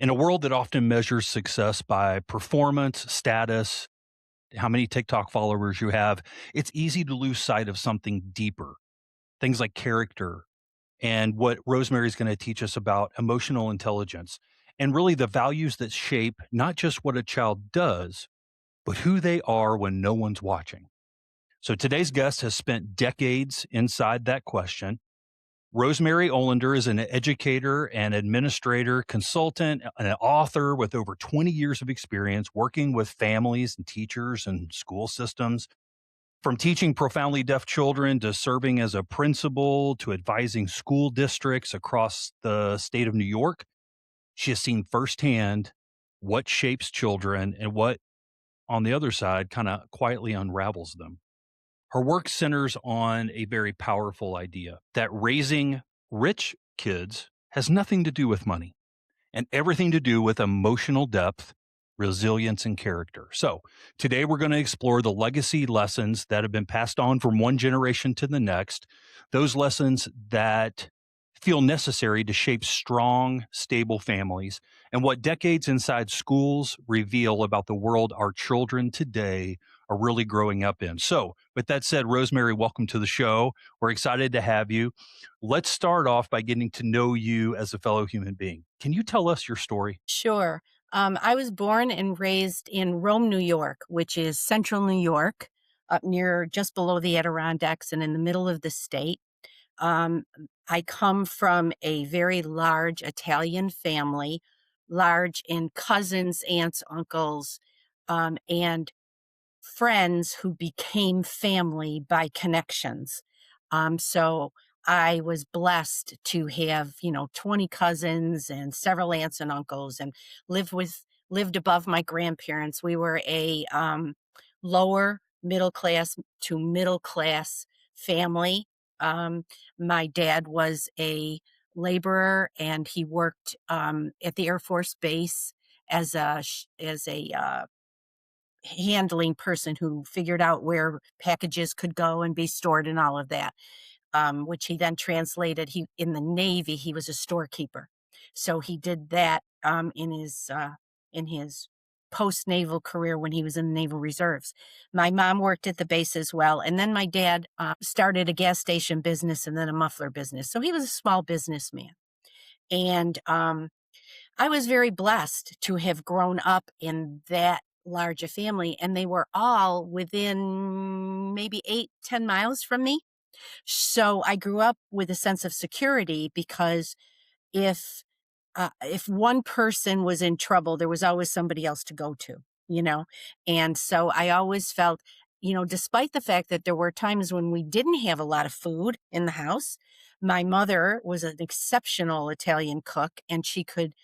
In a world that often measures success by performance, status, how many TikTok followers you have, it's easy to lose sight of something deeper, things like character and what Rosemary is going to teach us about emotional intelligence and really the values that shape not just what a child does, but who they are when no one's watching. So today's guest has spent decades inside that question. Rosemary Olander is an educator and administrator, consultant, an author with over 20 years of experience working with families and teachers and school systems. From teaching profoundly deaf children to serving as a principal to advising school districts across the state of New York, she has seen firsthand what shapes children and what, on the other side, kind of quietly unravels them. Her work centers on a very powerful idea that raising rich kids has nothing to do with money and everything to do with emotional depth, resilience, and character. So, today we're going to explore the legacy lessons that have been passed on from one generation to the next, those lessons that feel necessary to shape strong, stable families, and what decades inside schools reveal about the world our children today are really growing up in. So, with that said, Rosemary, welcome to the show. We're excited to have you. Let's start off by getting to know you as a fellow human being. Can you tell us your story? Sure. I was born and raised in Rome, New York, which is central New York, up near just below the Adirondacks and in the middle of the state. Um, I come from a very large Italian family, large in cousins, aunts, uncles, and friends who became family by connections. So I was blessed to have, 20 cousins and several aunts and uncles and lived above my grandparents. We were a lower middle class to middle class family. My dad was a laborer and he worked at the Air Force Base as a handling person who figured out where packages could go and be stored and all of that, which he then translated. He in the Navy, he was a storekeeper, so he did that in his post naval career when he was in the Naval Reserves. My mom worked at the base as well, and then my dad started a gas station business and then a muffler business. So he was a small businessman, and I was very blessed to have grown up in that large a family, and they were all within maybe 8, 10 miles from me. So I grew up with a sense of security because if if one person was in trouble, there was always somebody else to go to, you know? And so I always felt, despite the fact that there were times when we didn't have a lot of food in the house, my mother was an exceptional Italian cook and she could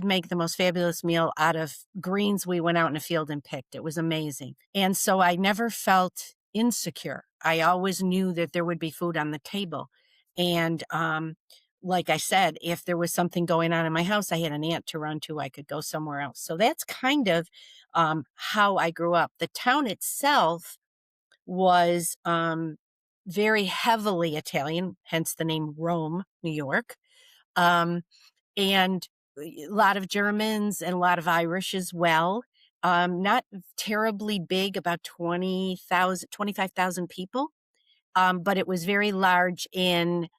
make the most fabulous meal out of greens we went out in a field and picked. It was amazing. And so I never felt insecure. I always knew that there would be food on the table. And like I said, if there was something going on in my house, I had an aunt to run to. I could go somewhere else. So that's kind of how I grew up. The town itself was very heavily Italian, hence the name Rome, New York. Um, and a lot of Germans and a lot of Irish as well. Not terribly big, about 20,000, 25,000 people, but it was very large in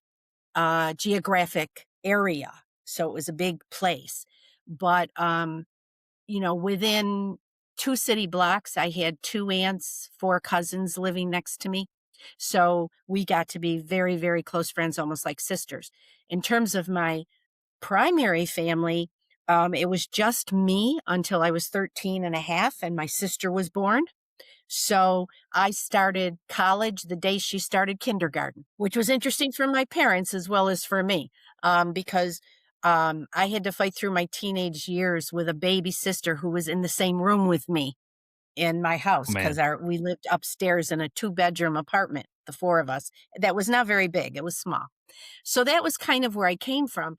geographic area. So it was a big place. But, within 2 city blocks, I had 2 aunts, 4 cousins living next to me. So we got to be very, very close friends, almost like sisters. In terms of my primary family, it was just me until I was 13 and a half, and my sister was born. So I started college the day she started kindergarten, which was interesting for my parents as well as for me, because I had to fight through my teenage years with a baby sister who was in the same room with me in my Oh, house because man. we lived upstairs in a 2 bedroom apartment, the four of us. That was not very big; it was small. So that was kind of where I came from.